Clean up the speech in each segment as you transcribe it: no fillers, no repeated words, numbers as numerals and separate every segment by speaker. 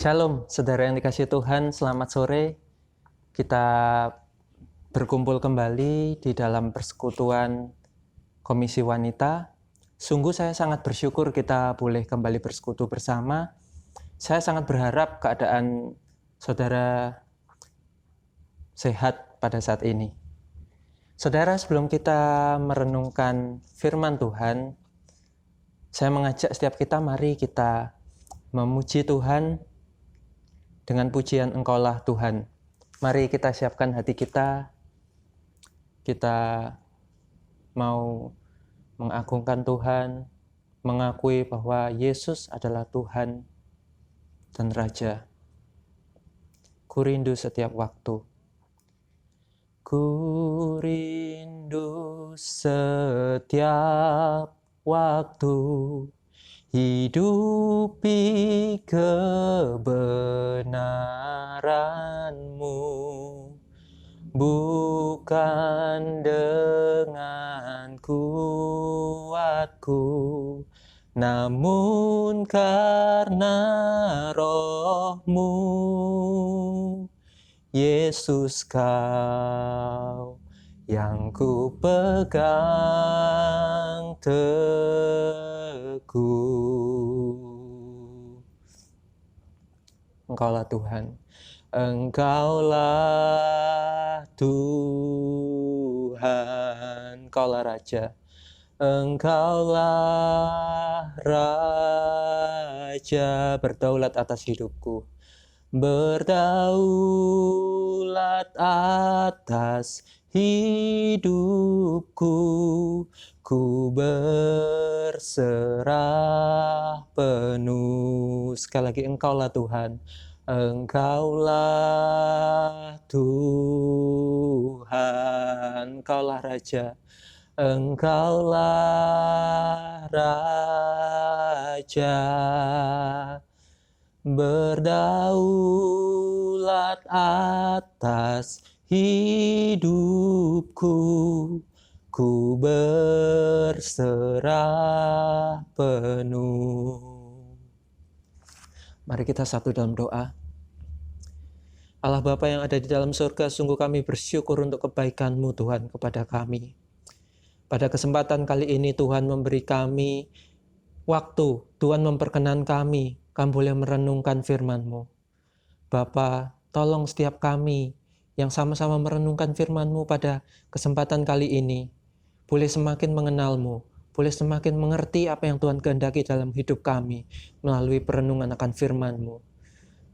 Speaker 1: Shalom, saudara yang dikasihi Tuhan, selamat sore. Kita berkumpul kembali di dalam persekutuan Komisi Wanita. Sungguh saya sangat bersyukur kita boleh kembali bersekutu bersama. Saya sangat berharap keadaan saudara sehat pada saat ini. Saudara, sebelum kita merenungkan firman Tuhan, saya mengajak setiap kita, mari kita memuji Tuhan dengan pujian Engkaulah Tuhan. Mari kita siapkan hati kita. Kita mau mengagungkan Tuhan, mengakui bahwa Yesus adalah Tuhan dan Raja. Ku rindu setiap waktu. Ku rindu setiap waktu. Hidupi kebenaran-Mu, bukan dengan kuatku, namun karena Roh-Mu. Yesus, Kau yang ku pegang teguh. Engkaulah Tuhan, Engkaulah Tuhan, Engkaulah Raja, Engkaulah Raja, berdaulat atas hidupku, berdaulat atas hidupku, ku berserah penuh. Sekali lagi, Engkaulah Tuhan, Engkaulah Tuhan, Engkaulah Raja, Engkaulah Raja, berdaulat atas hidupku, ku berserah penuh. Mari kita satu dalam doa. Allah Bapa yang ada di dalam surga, sungguh kami bersyukur untuk kebaikan-Mu Tuhan kepada kami. Pada kesempatan kali ini Tuhan memberi kami waktu, Tuhan memperkenan kami boleh merenungkan firman-Mu. Bapa, tolong setiap kami yang sama-sama merenungkan firman-Mu pada kesempatan kali ini, boleh semakin mengenal-Mu, boleh semakin mengerti apa yang Tuhan kehendaki dalam hidup kami melalui perenungan akan firman-Mu.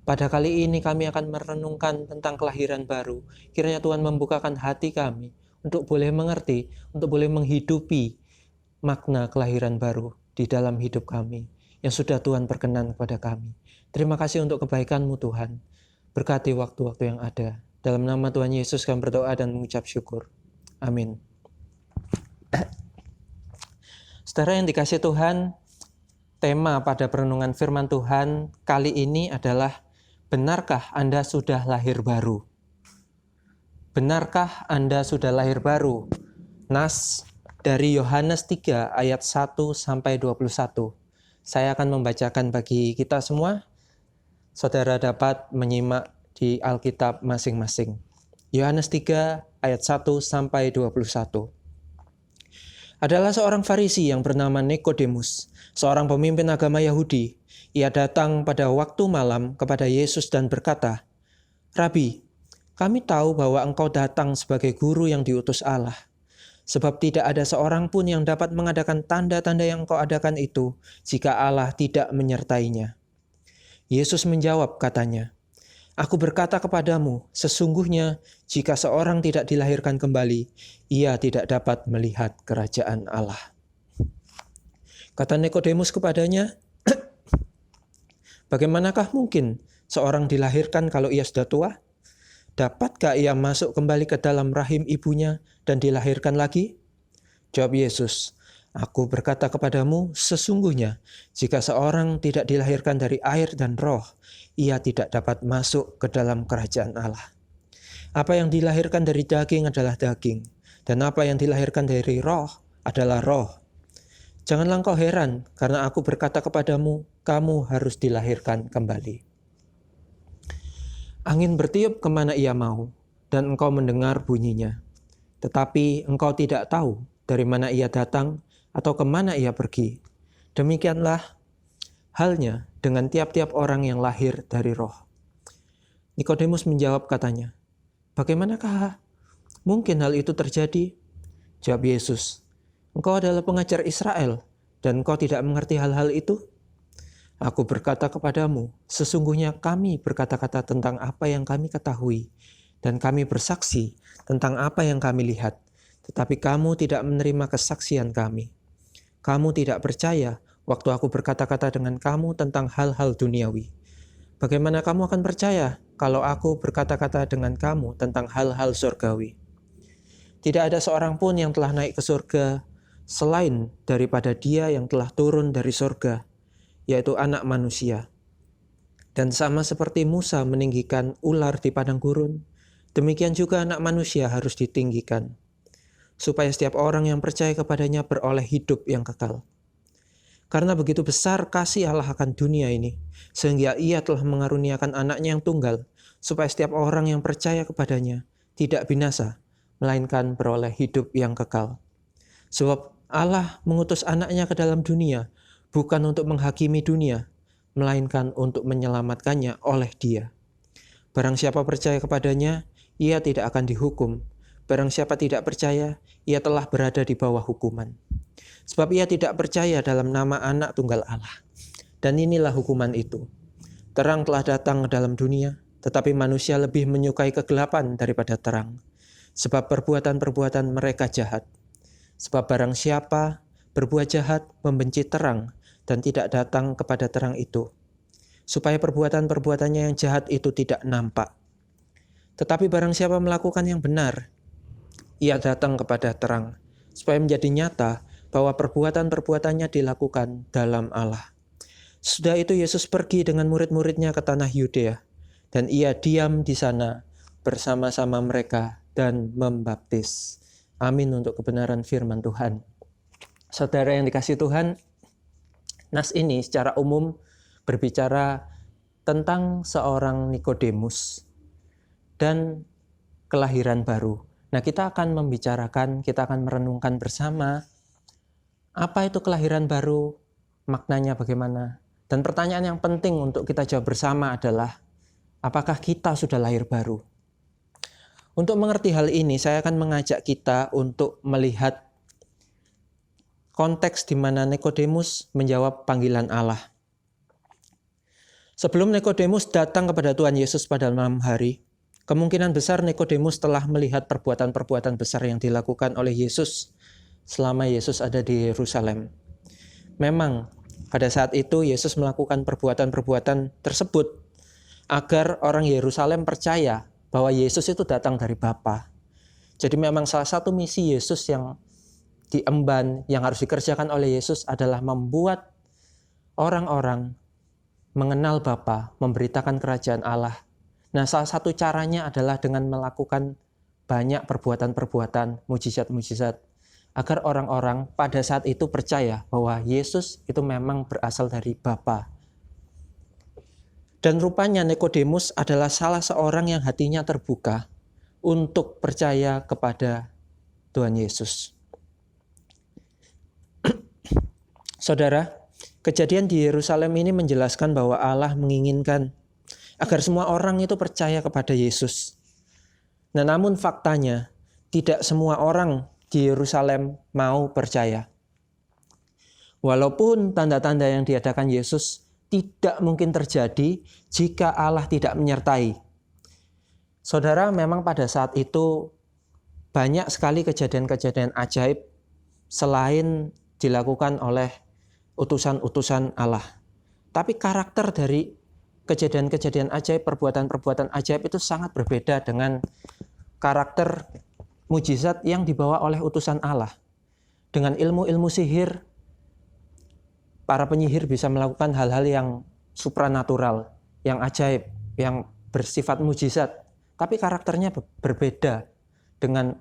Speaker 1: Pada kali ini kami akan merenungkan tentang kelahiran baru. Kiranya Tuhan membukakan hati kami untuk boleh mengerti, untuk boleh menghidupi makna kelahiran baru di dalam hidup kami yang sudah Tuhan perkenan kepada kami. Terima kasih untuk kebaikan-Mu Tuhan. Berkati waktu-waktu yang ada. Dalam nama Tuhan Yesus kami berdoa dan mengucap syukur. Amin. Saudara yang dikasihi Tuhan, tema pada perenungan firman Tuhan kali ini adalah, benarkah Anda sudah lahir baru? Benarkah Anda sudah lahir baru? Nas dari Yohanes 3 ayat 1-21. Saya akan membacakan bagi kita semua. Saudara dapat menyimak di Alkitab masing-masing. Yohanes 3 ayat 1-21. Adalah seorang Farisi yang bernama Nikodemus, seorang pemimpin agama Yahudi. Ia datang pada waktu malam kepada Yesus dan berkata, "Rabi, kami tahu bahwa Engkau datang sebagai guru yang diutus Allah. Sebab tidak ada seorang pun yang dapat mengadakan tanda-tanda yang Engkau adakan itu jika Allah tidak menyertainya." Yesus menjawab katanya, "Aku berkata kepadamu, sesungguhnya jika seorang tidak dilahirkan kembali, ia tidak dapat melihat kerajaan Allah." Kata Nikodemus kepadanya, "Bagaimanakah mungkin seorang dilahirkan kalau ia sudah tua? Dapatkah ia masuk kembali ke dalam rahim ibunya dan dilahirkan lagi?" Jawab Yesus, "Aku berkata kepadamu, sesungguhnya jika seorang tidak dilahirkan dari air dan roh, ia tidak dapat masuk ke dalam kerajaan Allah. Apa yang dilahirkan dari daging adalah daging, dan apa yang dilahirkan dari roh adalah roh. Janganlah engkau heran, karena aku berkata kepadamu, kamu harus dilahirkan kembali." Angin bertiup kemana ia mau, dan engkau mendengar bunyinya. Tetapi engkau tidak tahu dari mana ia datang atau kemana ia pergi. Demikianlah halnya dengan tiap-tiap orang yang lahir dari roh. Nikodemus menjawab katanya, bagaimanakah mungkin hal itu terjadi? Jawab Yesus, engkau adalah pengajar Israel dan engkau tidak mengerti hal-hal itu? Aku berkata kepadamu, sesungguhnya kami berkata-kata tentang apa yang kami ketahui, dan kami bersaksi tentang apa yang kami lihat, tetapi kamu tidak menerima kesaksian kami. Kamu tidak percaya waktu aku berkata-kata dengan kamu tentang hal-hal duniawi. Bagaimana kamu akan percaya kalau aku berkata-kata dengan kamu tentang hal-hal surgawi? Tidak ada seorang pun yang telah naik ke surga selain daripada Dia yang telah turun dari surga, yaitu Anak Manusia. Dan sama seperti Musa meninggikan ular di padang gurun, demikian juga Anak Manusia harus ditinggikan, supaya setiap orang yang percaya kepadanya beroleh hidup yang kekal. Karena begitu besar kasih Allah akan dunia ini, sehingga Ia telah mengaruniakan Anaknya yang tunggal, supaya setiap orang yang percaya kepadanya tidak binasa, melainkan beroleh hidup yang kekal. Sebab Allah mengutus Anaknya ke dalam dunia, bukan untuk menghakimi dunia, melainkan untuk menyelamatkannya oleh Dia. Barang siapa percaya kepadanya, ia tidak akan dihukum. Barang siapa tidak percaya, ia telah berada di bawah hukuman. Sebab ia tidak percaya dalam nama Anak Tunggal Allah. Dan inilah hukuman itu. Terang telah datang ke dalam dunia, tetapi manusia lebih menyukai kegelapan daripada terang. Sebab perbuatan-perbuatan mereka jahat. Sebab barang siapa berbuat jahat membenci terang dan tidak datang kepada terang itu, supaya perbuatan-perbuatannya yang jahat itu tidak nampak. Tetapi barang siapa melakukan yang benar, ia datang kepada terang, supaya menjadi nyata bahwa perbuatan-perbuatannya dilakukan dalam Allah. Sudah itu Yesus pergi dengan murid-muridnya ke tanah Yudea, dan ia diam di sana bersama-sama mereka dan membaptis. Amin untuk kebenaran firman Tuhan. Saudara yang dikasihi Tuhan, nas ini secara umum berbicara tentang seorang Nikodemus dan kelahiran baru. Nah, kita akan merenungkan bersama apa itu kelahiran baru, maknanya bagaimana. Dan pertanyaan yang penting untuk kita jawab bersama adalah, apakah kita sudah lahir baru? Untuk mengerti hal ini, saya akan mengajak kita untuk melihat konteks di mana Nikodemus menjawab panggilan Allah. Sebelum Nikodemus datang kepada Tuhan Yesus pada malam hari, kemungkinan besar Nikodemus telah melihat perbuatan-perbuatan besar yang dilakukan oleh Yesus selama Yesus ada di Yerusalem. Memang pada saat itu Yesus melakukan perbuatan-perbuatan tersebut agar orang Yerusalem percaya bahwa Yesus itu datang dari Bapa. Jadi memang salah satu misi Yesus yang diemban, yang harus dikerjakan oleh Yesus adalah membuat orang-orang mengenal Bapa, memberitakan kerajaan Allah. Nah, salah satu caranya adalah dengan melakukan banyak perbuatan-perbuatan, mujizat-mujizat, agar orang-orang pada saat itu percaya bahwa Yesus itu memang berasal dari Bapa. Dan rupanya Nikodemus adalah salah seorang yang hatinya terbuka untuk percaya kepada Tuhan Yesus. Saudara, kejadian di Yerusalem ini menjelaskan bahwa Allah menginginkan agar semua orang itu percaya kepada Yesus. Nah, namun faktanya tidak semua orang di Yerusalem mau percaya. Walaupun tanda-tanda yang diadakan Yesus tidak mungkin terjadi jika Allah tidak menyertai. Saudara, memang pada saat itu banyak sekali kejadian-kejadian ajaib selain dilakukan oleh utusan-utusan Allah. Tapi karakter dari kejadian-kejadian ajaib, perbuatan-perbuatan ajaib itu sangat berbeda dengan karakter mujizat yang dibawa oleh utusan Allah. Dengan ilmu-ilmu sihir, para penyihir bisa melakukan hal-hal yang supranatural, yang ajaib, yang bersifat mujizat. Tapi karakternya berbeda dengan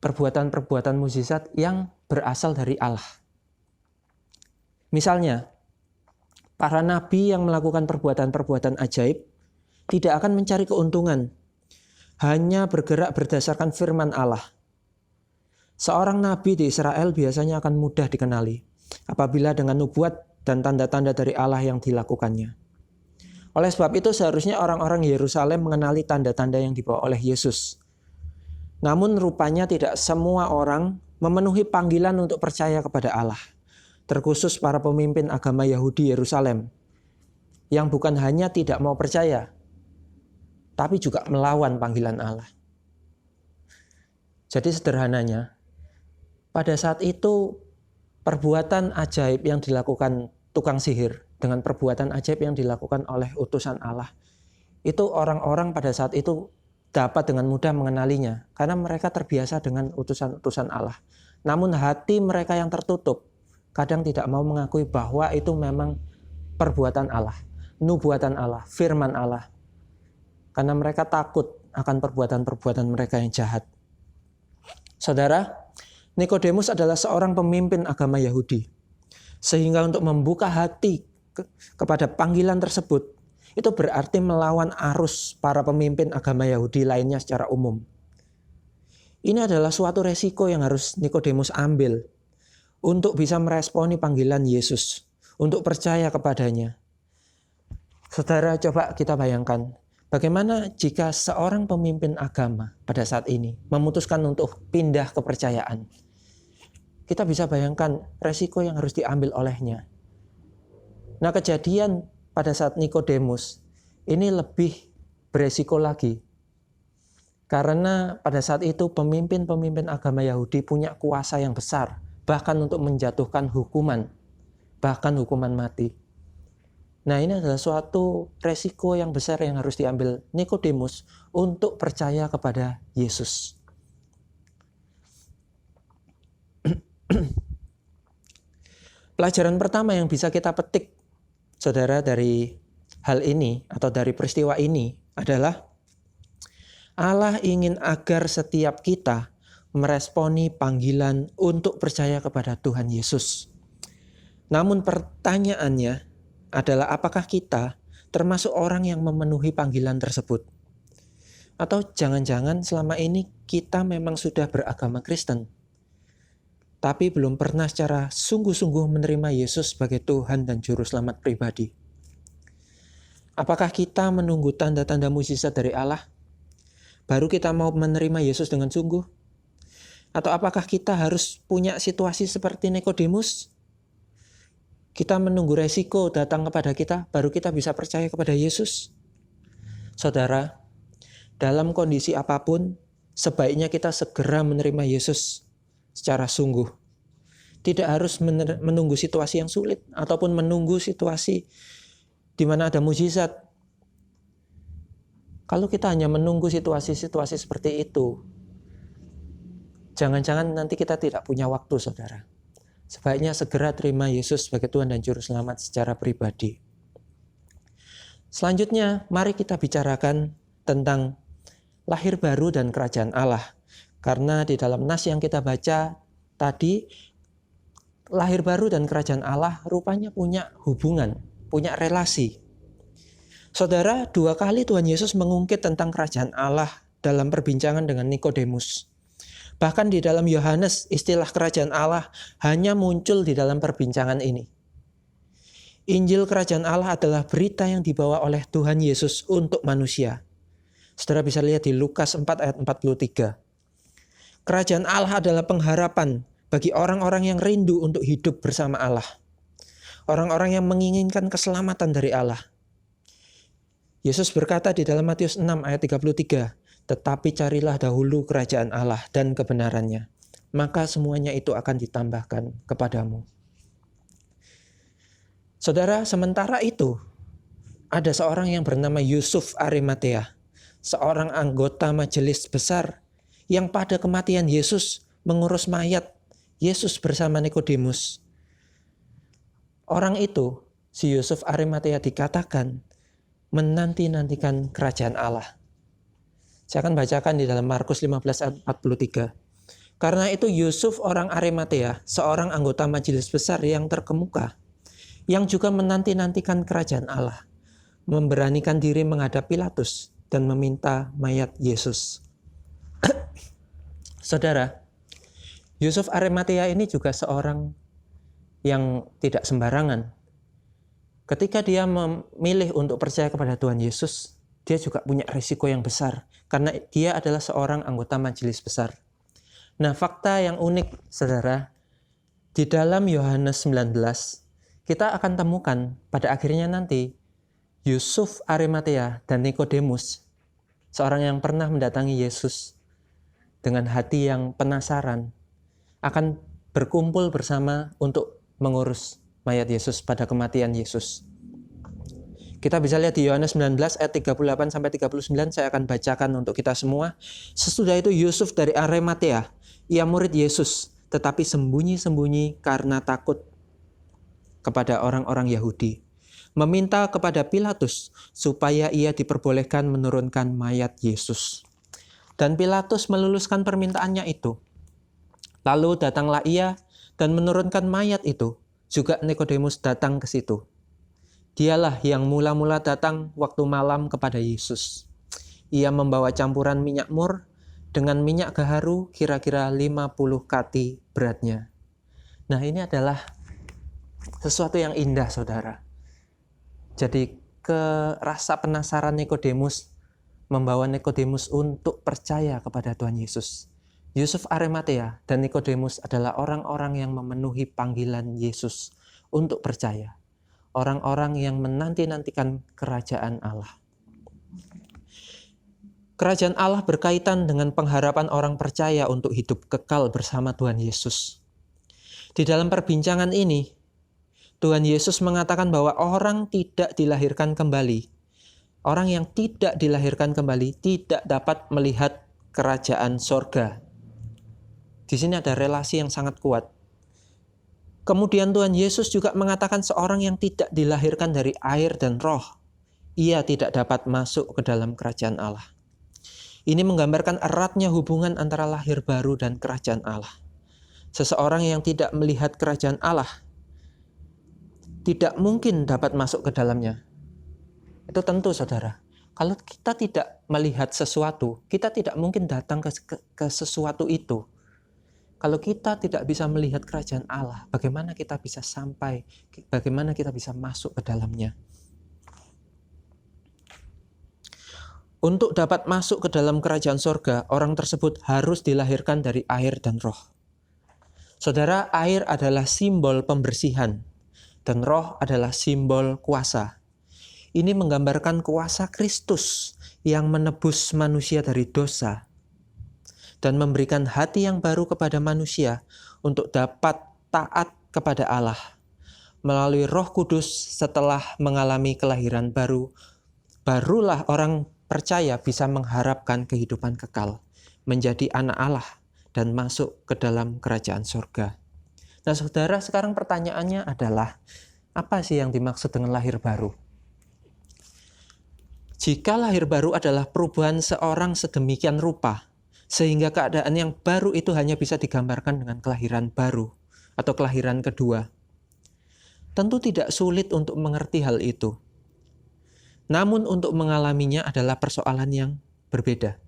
Speaker 1: perbuatan-perbuatan mujizat yang berasal dari Allah. Misalnya, para nabi yang melakukan perbuatan-perbuatan ajaib tidak akan mencari keuntungan, hanya bergerak berdasarkan firman Allah. Seorang nabi di Israel biasanya akan mudah dikenali apabila dengan nubuat dan tanda-tanda dari Allah yang dilakukannya. Oleh sebab itu seharusnya orang-orang Yerusalem mengenali tanda-tanda yang dibawa oleh Yesus. Namun rupanya tidak semua orang memenuhi panggilan untuk percaya kepada Allah. Terkhusus para pemimpin agama Yahudi Yerusalem yang bukan hanya tidak mau percaya, tapi juga melawan panggilan Allah. Jadi sederhananya, pada saat itu perbuatan ajaib yang dilakukan tukang sihir dengan perbuatan ajaib yang dilakukan oleh utusan Allah, itu orang-orang pada saat itu dapat dengan mudah mengenalinya karena mereka terbiasa dengan utusan-utusan Allah. Namun hati mereka yang tertutup kadang tidak mau mengakui bahwa itu memang perbuatan Allah, nubuatan Allah, firman Allah. Karena mereka takut akan perbuatan-perbuatan mereka yang jahat. Saudara, Nikodemus adalah seorang pemimpin agama Yahudi. Sehingga untuk membuka hati kepada panggilan tersebut, itu berarti melawan arus para pemimpin agama Yahudi lainnya secara umum. Ini adalah suatu resiko yang harus Nikodemus ambil untuk bisa meresponi panggilan Yesus, untuk percaya kepadanya. Saudara, coba kita bayangkan, bagaimana jika seorang pemimpin agama pada saat ini memutuskan untuk pindah kepercayaan? Kita bisa bayangkan resiko yang harus diambil olehnya. Nah, kejadian pada saat Nikodemus ini lebih beresiko lagi. Karena pada saat itu pemimpin-pemimpin agama Yahudi punya kuasa yang besar, bahkan untuk menjatuhkan hukuman, bahkan hukuman mati. Nah, ini adalah suatu resiko yang besar yang harus diambil Nikodemus untuk percaya kepada Yesus. Pelajaran pertama yang bisa kita petik, saudara, dari hal ini atau dari peristiwa ini adalah Allah ingin agar setiap kita meresponi panggilan untuk percaya kepada Tuhan Yesus. Namun pertanyaannya adalah apakah kita termasuk orang yang memenuhi panggilan tersebut? Atau jangan-jangan selama ini kita memang sudah beragama Kristen, tapi belum pernah secara sungguh-sungguh menerima Yesus sebagai Tuhan dan Juru Selamat pribadi. Apakah kita menunggu tanda-tanda mukjizat dari Allah, baru kita mau menerima Yesus dengan sungguh? Atau apakah kita harus punya situasi seperti Nikodemus? Kita menunggu resiko datang kepada kita, baru kita bisa percaya kepada Yesus? Saudara, dalam kondisi apapun, sebaiknya kita segera menerima Yesus secara sungguh. Tidak harus menunggu situasi yang sulit ataupun menunggu situasi di mana ada mukjizat. Kalau kita hanya menunggu situasi-situasi seperti itu, jangan-jangan nanti kita tidak punya waktu, saudara. Sebaiknya segera terima Yesus sebagai Tuhan dan Juru Selamat secara pribadi. Selanjutnya, mari kita bicarakan tentang lahir baru dan kerajaan Allah. Karena di dalam nas yang kita baca tadi, lahir baru dan kerajaan Allah rupanya punya hubungan, punya relasi. Saudara, 2 kali Tuhan Yesus mengungkit tentang kerajaan Allah dalam perbincangan dengan Nikodemus. Bahkan di dalam Yohanes, istilah kerajaan Allah hanya muncul di dalam perbincangan ini. Injil kerajaan Allah adalah berita yang dibawa oleh Tuhan Yesus untuk manusia. Saudara bisa lihat di Lukas 4 ayat 43. Kerajaan Allah adalah pengharapan bagi orang-orang yang rindu untuk hidup bersama Allah. Orang-orang yang menginginkan keselamatan dari Allah. Yesus berkata di dalam Matius 6 ayat 33, "Tetapi carilah dahulu kerajaan Allah dan kebenarannya, maka semuanya itu akan ditambahkan kepadamu." Saudara, sementara itu ada seorang yang bernama Yusuf Arimatea, seorang anggota majelis besar yang pada kematian Yesus mengurus mayat Yesus bersama Nikodemus. Orang itu, si Yusuf Arimatea, dikatakan menanti-nantikan kerajaan Allah. Saya akan bacakan di dalam Markus 15 ayat 43. Karena itu Yusuf orang Arimatea, seorang anggota majelis besar yang terkemuka, yang juga menanti-nantikan kerajaan Allah, memberanikan diri menghadap Pilatus dan meminta mayat Yesus. Saudara, Yusuf Arimatea ini juga seorang yang tidak sembarangan. Ketika dia memilih untuk percaya kepada Tuhan Yesus, dia juga punya risiko yang besar karena dia adalah seorang anggota majelis besar. Nah, fakta yang unik, saudara, di dalam Yohanes 19, kita akan temukan pada akhirnya nanti Yusuf Arimatea dan Nikodemus, seorang yang pernah mendatangi Yesus dengan hati yang penasaran, akan berkumpul bersama untuk mengurus mayat Yesus pada kematian Yesus. Kita bisa lihat di Yohanes 19 ayat 38-39, saya akan bacakan untuk kita semua. Sesudah itu Yusuf dari Arimatea, ia murid Yesus, tetapi sembunyi-sembunyi karena takut kepada orang-orang Yahudi, meminta kepada Pilatus supaya ia diperbolehkan menurunkan mayat Yesus. Dan Pilatus meluluskan permintaannya itu. Lalu datanglah ia dan menurunkan mayat itu. Juga Nikodemus datang ke situ. Dialah yang mula-mula datang waktu malam kepada Yesus. Ia membawa campuran minyak mur dengan minyak gaharu kira-kira 50 kati beratnya. Nah, ini adalah sesuatu yang indah, saudara. Jadi rasa penasaran Nikodemus membawa Nikodemus untuk percaya kepada Tuhan Yesus. Yusuf Arimatea dan Nikodemus adalah orang-orang yang memenuhi panggilan Yesus untuk percaya. Orang-orang yang menanti-nantikan kerajaan Allah. Kerajaan Allah berkaitan dengan pengharapan orang percaya untuk hidup kekal bersama Tuhan Yesus. Di dalam perbincangan ini, Tuhan Yesus mengatakan bahwa orang tidak dilahirkan kembali. Orang yang tidak dilahirkan kembali tidak dapat melihat kerajaan sorga. Di sini ada relasi yang sangat kuat. Kemudian Tuhan Yesus juga mengatakan seorang yang tidak dilahirkan dari air dan roh, ia tidak dapat masuk ke dalam kerajaan Allah. Ini menggambarkan eratnya hubungan antara lahir baru dan kerajaan Allah. Seseorang yang tidak melihat kerajaan Allah tidak mungkin dapat masuk ke dalamnya. Itu tentu, saudara. Kalau kita tidak melihat sesuatu, kita tidak mungkin datang ke sesuatu itu. Kalau kita tidak bisa melihat kerajaan Allah, bagaimana kita bisa sampai, bagaimana kita bisa masuk ke dalamnya? Untuk dapat masuk ke dalam kerajaan sorga, orang tersebut harus dilahirkan dari air dan roh. Saudara, air adalah simbol pembersihan, dan roh adalah simbol kuasa. Ini menggambarkan kuasa Kristus yang menebus manusia dari dosa dan memberikan hati yang baru kepada manusia untuk dapat taat kepada Allah. Melalui Roh Kudus setelah mengalami kelahiran baru, barulah orang percaya bisa mengharapkan kehidupan kekal, menjadi anak Allah dan masuk ke dalam kerajaan surga. Nah, saudara, sekarang pertanyaannya adalah, apa sih yang dimaksud dengan lahir baru? Jika lahir baru adalah perubahan seorang sedemikian rupa, sehingga keadaan yang baru itu hanya bisa digambarkan dengan kelahiran baru atau kelahiran kedua, tentu tidak sulit untuk mengerti hal itu. Namun untuk mengalaminya adalah persoalan yang berbeda.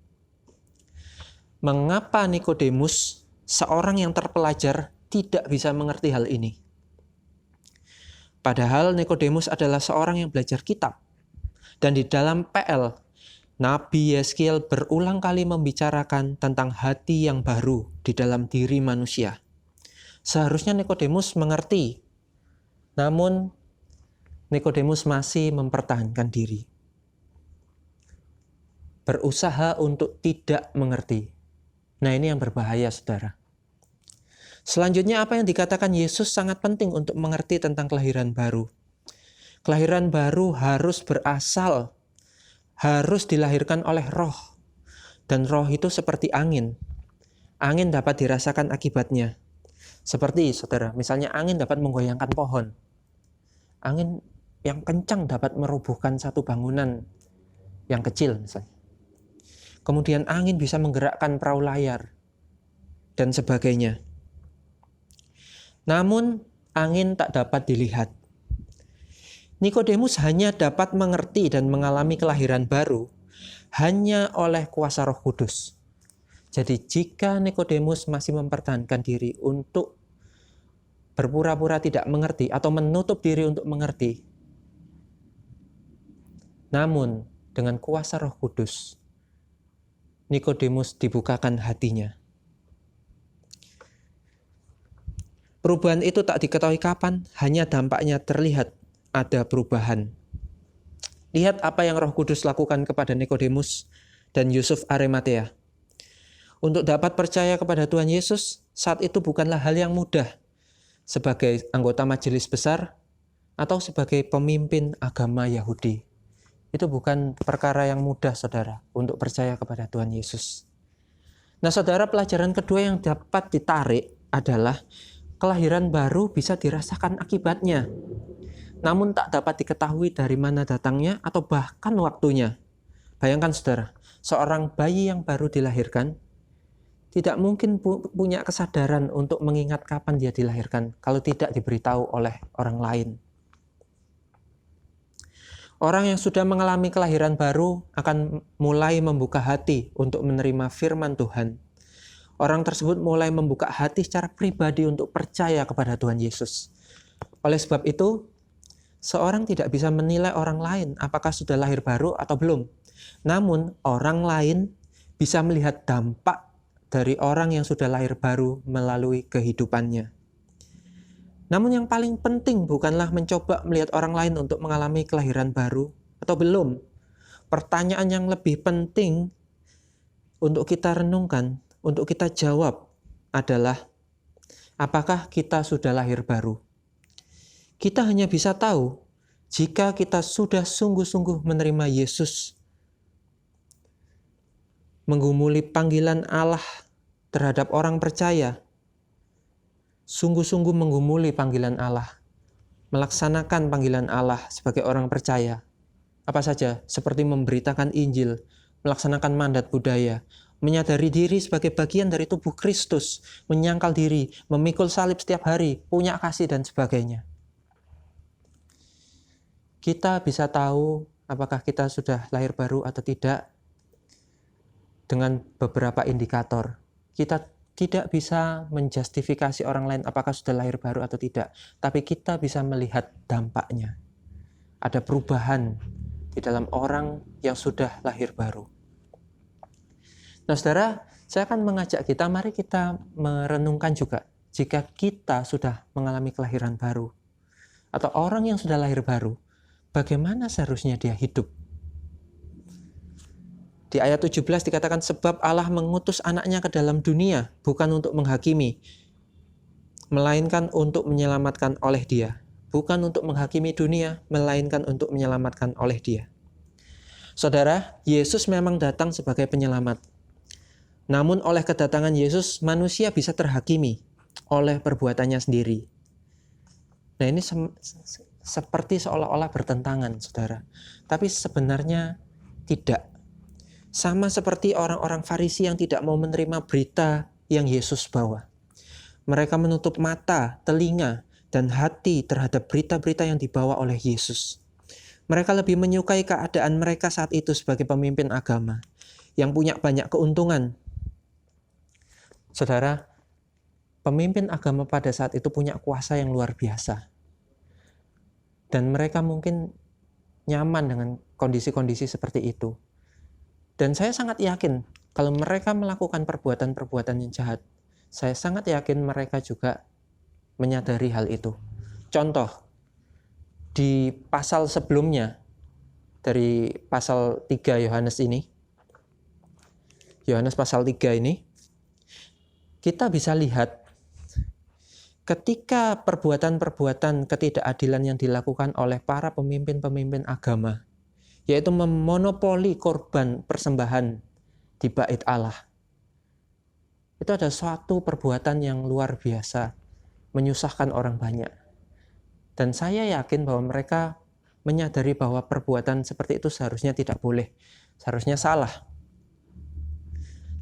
Speaker 1: Mengapa Nikodemus, seorang yang terpelajar, tidak bisa mengerti hal ini? Padahal Nikodemus adalah seorang yang belajar kitab. Dan di dalam PL, Nabi Yeskiel berulang kali membicarakan tentang hati yang baru di dalam diri manusia. Seharusnya Nikodemus mengerti, namun Nikodemus masih mempertahankan diri. Berusaha untuk tidak mengerti. Nah, ini yang berbahaya, saudara. Selanjutnya, apa yang dikatakan Yesus sangat penting untuk mengerti tentang kelahiran baru. Kelahiran baru harus berasal, harus dilahirkan oleh roh. Dan roh itu seperti angin. Angin dapat dirasakan akibatnya. Seperti, saudara, misalnya angin dapat menggoyangkan pohon. Angin yang kencang dapat merobohkan satu bangunan yang kecil misalnya. Kemudian angin bisa menggerakkan perahu layar dan sebagainya. Namun angin tak dapat dilihat. Nikodemus hanya dapat mengerti dan mengalami kelahiran baru hanya oleh kuasa Roh Kudus. Jadi jika Nikodemus masih mempertahankan diri untuk berpura-pura tidak mengerti atau menutup diri untuk mengerti, namun dengan kuasa Roh Kudus, Nikodemus dibukakan hatinya. Perubahan itu tak diketahui kapan, hanya dampaknya terlihat ada perubahan. Lihat apa yang Roh Kudus lakukan kepada Nikodemus dan Yusuf Arimatea. Untuk dapat percaya kepada Tuhan Yesus, saat itu bukanlah hal yang mudah sebagai anggota majelis besar atau sebagai pemimpin agama Yahudi. Itu bukan perkara yang mudah, saudara, untuk percaya kepada Tuhan Yesus. Nah, saudara, pelajaran kedua yang dapat ditarik adalah kelahiran baru bisa dirasakan akibatnya, namun tak dapat diketahui dari mana datangnya atau bahkan waktunya. Bayangkan, saudara, seorang bayi yang baru dilahirkan tidak mungkin punya kesadaran untuk mengingat kapan dia dilahirkan kalau tidak diberitahu oleh orang lain. Orang yang sudah mengalami kelahiran baru akan mulai membuka hati untuk menerima firman Tuhan. Orang tersebut mulai membuka hati secara pribadi untuk percaya kepada Tuhan Yesus. Oleh sebab itu, seorang tidak bisa menilai orang lain apakah sudah lahir baru atau belum. Namun, orang lain bisa melihat dampak dari orang yang sudah lahir baru melalui kehidupannya. Namun yang paling penting bukanlah mencoba melihat orang lain untuk mengalami kelahiran baru atau belum. Pertanyaan yang lebih penting untuk kita renungkan, untuk kita jawab adalah, apakah kita sudah lahir baru? Kita hanya bisa tahu jika kita sudah sungguh-sungguh menerima Yesus, menggumuli panggilan Allah terhadap orang percaya, sungguh-sungguh menggumuli panggilan Allah, melaksanakan panggilan Allah sebagai orang percaya. Apa saja, seperti memberitakan Injil, melaksanakan mandat budaya, menyadari diri sebagai bagian dari tubuh Kristus, menyangkal diri, memikul salib setiap hari, punya kasih, dan sebagainya. Kita bisa tahu apakah kita sudah lahir baru atau tidak dengan beberapa indikator. Kita tidak bisa menjustifikasi orang lain apakah sudah lahir baru atau tidak, tapi kita bisa melihat dampaknya. Ada perubahan di dalam orang yang sudah lahir baru. Nah, saudara, saya akan mengajak kita, mari kita merenungkan juga, jika kita sudah mengalami kelahiran baru, atau orang yang sudah lahir baru, bagaimana seharusnya dia hidup? Di ayat 17 dikatakan, sebab Allah mengutus anaknya ke dalam dunia, bukan untuk menghakimi, melainkan untuk menyelamatkan oleh dia. Bukan untuk menghakimi dunia, melainkan untuk menyelamatkan oleh dia. Saudara, Yesus memang datang sebagai penyelamat. Namun oleh kedatangan Yesus, manusia bisa terhakimi oleh perbuatannya sendiri. Nah, ini seperti seolah-olah bertentangan, saudara. Tapi sebenarnya tidak. Sama seperti orang-orang Farisi yang tidak mau menerima berita yang Yesus bawa. Mereka menutup mata, telinga, dan hati terhadap berita-berita yang dibawa oleh Yesus. Mereka lebih menyukai keadaan mereka saat itu sebagai pemimpin agama yang punya banyak keuntungan. Saudara, pemimpin agama pada saat itu punya kuasa yang luar biasa. Dan mereka mungkin nyaman dengan kondisi-kondisi seperti itu. Dan saya sangat yakin kalau mereka melakukan perbuatan-perbuatan yang jahat, saya sangat yakin mereka juga menyadari hal itu. Contoh, di pasal sebelumnya, dari pasal 3 Yohanes ini, Yohanes pasal 3 ini, kita bisa lihat ketika perbuatan-perbuatan ketidakadilan yang dilakukan oleh para pemimpin-pemimpin agama, yaitu memonopoli korban persembahan di bait Allah. Itu ada suatu perbuatan yang luar biasa, menyusahkan orang banyak. Dan saya yakin bahwa mereka menyadari bahwa perbuatan seperti itu seharusnya tidak boleh, seharusnya salah.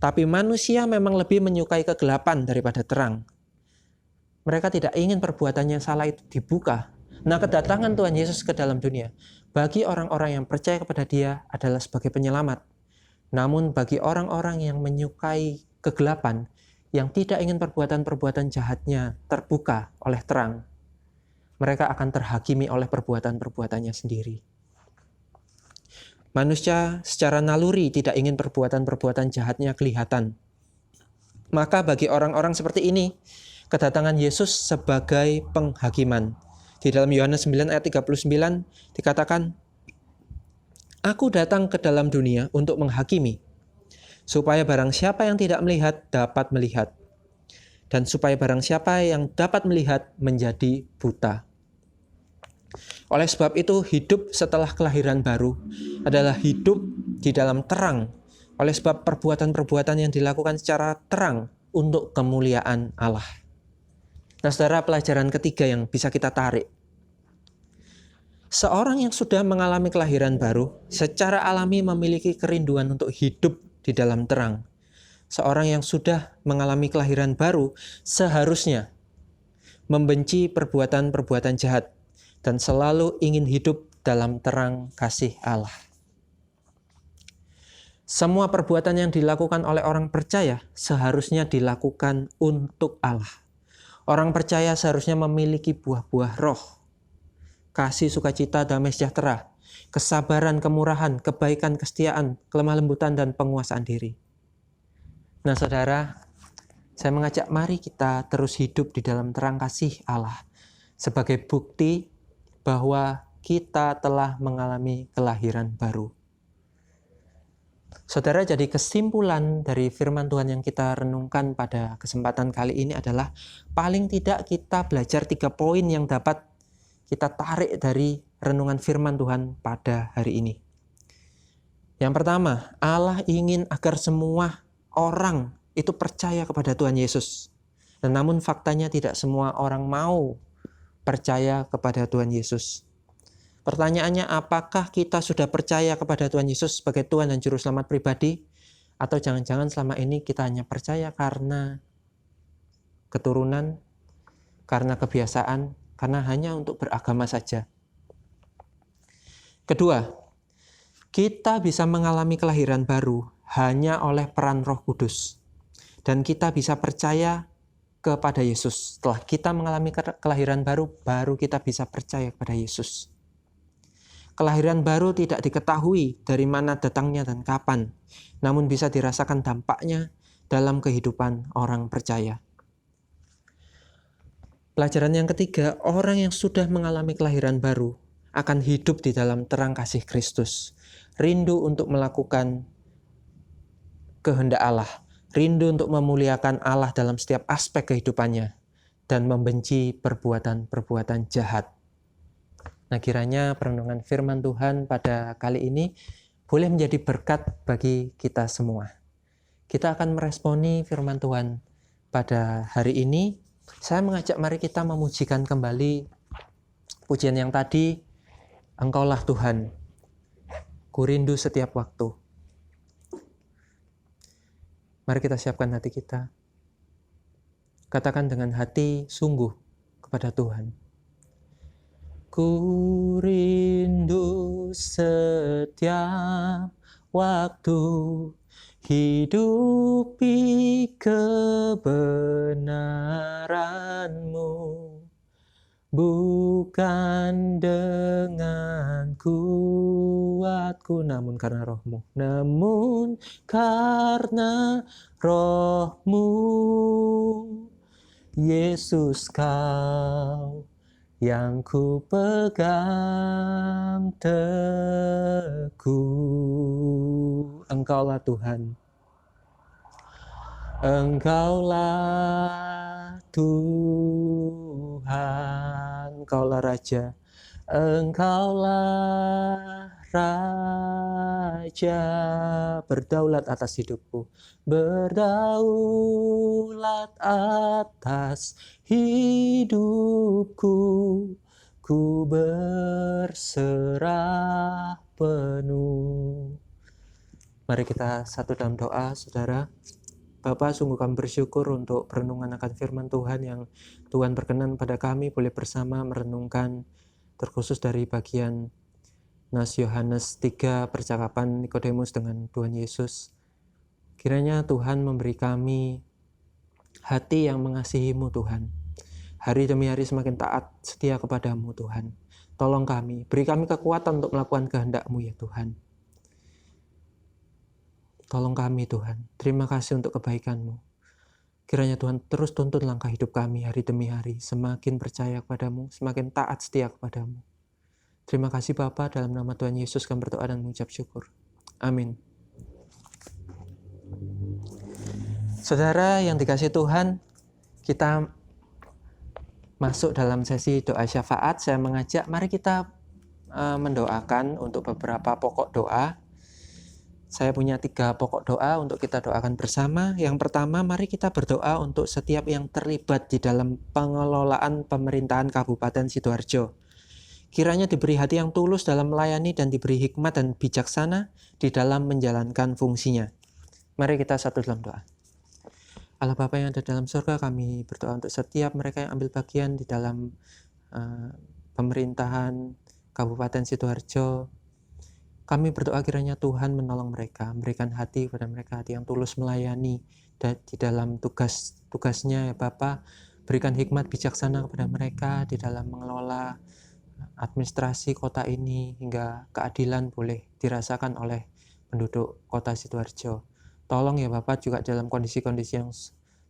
Speaker 1: Tapi manusia memang lebih menyukai kegelapan daripada terang. Mereka tidak ingin perbuatan yang salah itu dibuka, Nah, kedatangan Tuhan Yesus ke dalam dunia bagi orang-orang yang percaya kepada Dia adalah sebagai penyelamat. Namun bagi orang-orang yang menyukai kegelapan, yang tidak ingin perbuatan-perbuatan jahatnya terbuka oleh terang, mereka akan terhakimi oleh perbuatan-perbuatannya sendiri. Manusia secara naluri tidak ingin perbuatan-perbuatan jahatnya kelihatan. Maka bagi orang-orang seperti ini, kedatangan Yesus sebagai penghakiman. Di dalam Yohanes 9 ayat 39 dikatakan, "Aku datang ke dalam dunia untuk menghakimi, supaya barang siapa yang tidak melihat dapat melihat, dan supaya barang siapa yang dapat melihat menjadi buta." Oleh sebab itu, hidup setelah kelahiran baru adalah hidup di dalam terang, oleh sebab perbuatan-perbuatan yang dilakukan secara terang untuk kemuliaan Allah. Nah, saudara, pelajaran ketiga yang bisa kita tarik. Seorang yang sudah mengalami kelahiran baru secara alami memiliki kerinduan untuk hidup di dalam terang. Seorang yang sudah mengalami kelahiran baru seharusnya membenci perbuatan-perbuatan jahat dan selalu ingin hidup dalam terang kasih Allah. Semua perbuatan yang dilakukan oleh orang percaya seharusnya dilakukan untuk Allah. Orang percaya seharusnya memiliki buah-buah roh, kasih, sukacita, damai sejahtera, kesabaran, kemurahan, kebaikan, kesetiaan, kelemah lembutan, dan penguasaan diri. Nah, saudara, saya mengajak mari kita terus hidup di dalam terang kasih Allah sebagai bukti bahwa kita telah mengalami kelahiran baru. Saudara, jadi kesimpulan dari firman Tuhan yang kita renungkan pada kesempatan kali ini adalah paling tidak kita belajar 3 poin yang dapat kita tarik dari renungan firman Tuhan pada hari ini. Yang pertama, Allah ingin agar semua orang itu percaya kepada Tuhan Yesus. Dan namun faktanya tidak semua orang mau percaya kepada Tuhan Yesus. Pertanyaannya, apakah kita sudah percaya kepada Tuhan Yesus sebagai Tuhan dan Juru Selamat pribadi? Atau jangan-jangan selama ini kita hanya percaya karena keturunan, karena kebiasaan, karena hanya untuk beragama saja. Kedua, kita bisa mengalami kelahiran baru hanya oleh peran Roh Kudus. Dan kita bisa percaya kepada Yesus. Setelah kita mengalami kelahiran baru, baru kita bisa percaya kepada Yesus. Kelahiran baru tidak diketahui dari mana datangnya dan kapan, namun bisa dirasakan dampaknya dalam kehidupan orang percaya. Pelajaran yang ketiga, orang yang sudah mengalami kelahiran baru akan hidup di dalam terang kasih Kristus. Rindu untuk melakukan kehendak Allah, rindu untuk memuliakan Allah dalam setiap aspek kehidupannya, dan membenci perbuatan-perbuatan jahat. Nah, kiranya perenungan firman Tuhan pada kali ini boleh menjadi berkat bagi kita semua. Kita akan meresponi firman Tuhan pada hari ini. Saya mengajak mari kita memujikan kembali pujian yang tadi, Engkaulah Tuhan, ku rindu setiap waktu. Mari kita siapkan hati kita. Katakan dengan hati sungguh kepada Tuhan. Ku rindu setiap waktu hidupi kebenaran-Mu, bukan dengan kuatku, namun karena Roh-Mu. Namun karena Roh-Mu, Yesus, Kau yang ku pegang teguh. Engkaulah Tuhan, Engkaulah Tuhan, Engkaulah Raja, Engkaulah Raja, berdaulat atas hidupku, berdaulat atas hidupku, ku berserah penuh. Mari kita satu dalam doa, saudara. Bapa, sungguh kami bersyukur untuk perenungan akan firman Tuhan yang Tuhan berkenan pada kami boleh bersama merenungkan terkhusus dari bagian Nas Yohanes 3, percakapan Nikodemus dengan Tuhan Yesus. Kiranya Tuhan memberi kami hati yang mengasihi-Mu Tuhan. Hari demi hari semakin taat setia kepada-Mu Tuhan. Tolong kami, beri kami kekuatan untuk melakukan kehendak-Mu ya Tuhan. Tolong kami Tuhan, terima kasih untuk kebaikan-Mu. Kiranya Tuhan terus tuntun langkah hidup kami hari demi hari, semakin percaya kepada-Mu, semakin taat setia kepada-Mu. Terima kasih Bapa, dalam nama Tuhan Yesus kami berdoa dan mengucap syukur. Amin. Saudara yang dikasihi Tuhan, kita masuk dalam sesi doa syafaat. Saya mengajak mari kita mendoakan untuk beberapa pokok doa. Saya punya 3 pokok doa untuk kita doakan bersama. Yang pertama, mari kita berdoa untuk setiap yang terlibat di dalam pengelolaan pemerintahan Kabupaten Sidoarjo. Kiranya diberi hati yang tulus dalam melayani dan diberi hikmat dan bijaksana di dalam menjalankan fungsinya. Mari kita satu dalam doa. Allah Bapa yang ada dalam surga, kami berdoa untuk setiap mereka yang ambil bagian di dalam pemerintahan Kabupaten Sidoarjo. Kami berdoa kiranya Tuhan menolong mereka, memberikan hati kepada mereka, hati yang tulus melayani di dalam tugas-tugasnya ya Bapa. Berikan hikmat bijaksana kepada mereka di dalam mengelola administrasi kota ini, hingga keadilan boleh dirasakan oleh penduduk kota Sidoarjo. Tolong ya Bapak, juga dalam kondisi-kondisi yang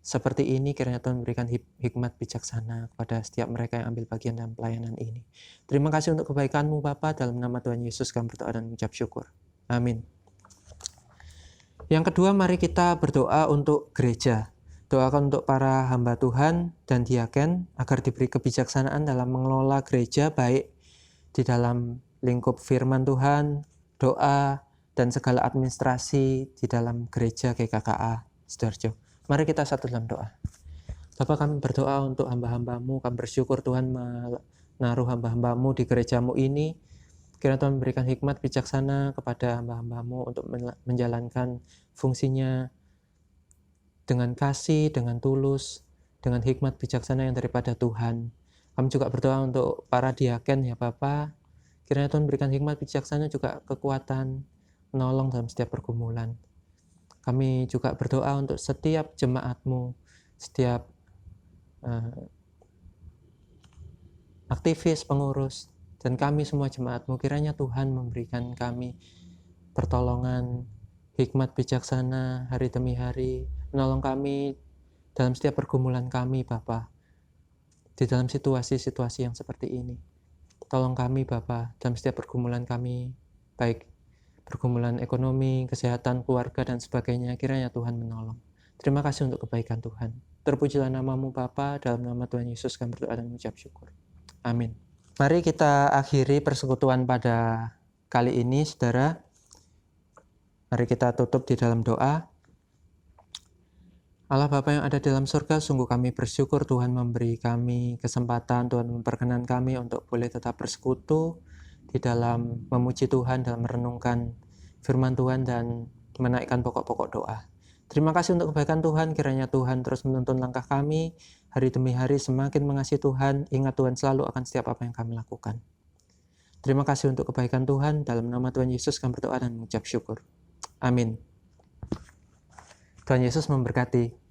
Speaker 1: seperti ini, kiranya Tuhan memberikan hikmat bijaksana kepada setiap mereka yang ambil bagian dalam pelayanan ini. Terima kasih untuk kebaikan-Mu Bapak, dalam nama Tuhan Yesus kami berdoa dan mengucap syukur. Amin. Yang kedua, mari kita berdoa untuk gereja. Doakan untuk para hamba Tuhan dan diaken agar diberi kebijaksanaan dalam mengelola gereja, baik di dalam lingkup firman Tuhan, doa, dan segala administrasi di dalam gereja GKKA Sidoarjo. Mari kita satu dalam doa. Bapa, kami berdoa untuk hamba-hamba-Mu. Kami bersyukur Tuhan menaruh hamba-hamba-Mu di gereja-Mu ini. Kiranya Tuhan memberikan hikmat bijaksana kepada hamba-hamba-Mu untuk menjalankan fungsinya dengan kasih, dengan tulus, dengan hikmat bijaksana yang daripada Tuhan. Kami juga berdoa untuk para diaken ya Bapa. Kiranya Tuhan berikan hikmat bijaksana, juga kekuatan, menolong dalam setiap pergumulan. Kami juga berdoa untuk setiap jemaat-Mu, setiap aktivis, pengurus, dan kami semua jemaat-Mu. Kiranya Tuhan memberikan kami pertolongan, hikmat bijaksana hari demi hari, menolong kami dalam setiap pergumulan kami Bapa, di dalam situasi-situasi yang seperti ini. Tolong kami Bapa dalam setiap pergumulan kami, baik pergumulan ekonomi, kesehatan, keluarga, dan sebagainya. Kiranya Tuhan menolong. Terima kasih untuk kebaikan Tuhan. Terpujilah nama-Mu Bapa, dalam nama Tuhan Yesus kami berdoa dan mengucap syukur. Amin. Mari kita akhiri persekutuan pada kali ini, saudara. Mari kita tutup di dalam doa. Allah Bapa yang ada di dalam surga, sungguh kami bersyukur Tuhan memberi kami kesempatan, Tuhan memperkenan kami untuk boleh tetap bersekutu di dalam memuji Tuhan, dalam merenungkan firman Tuhan dan menaikkan pokok-pokok doa. Terima kasih untuk kebaikan Tuhan, kiranya Tuhan terus menuntun langkah kami, hari demi hari semakin mengasihi Tuhan, ingat Tuhan selalu akan setiap apa yang kami lakukan. Terima kasih untuk kebaikan Tuhan, dalam nama Tuhan Yesus kami berdoa dan mengucap syukur. Amin. Tuhan Yesus memberkati.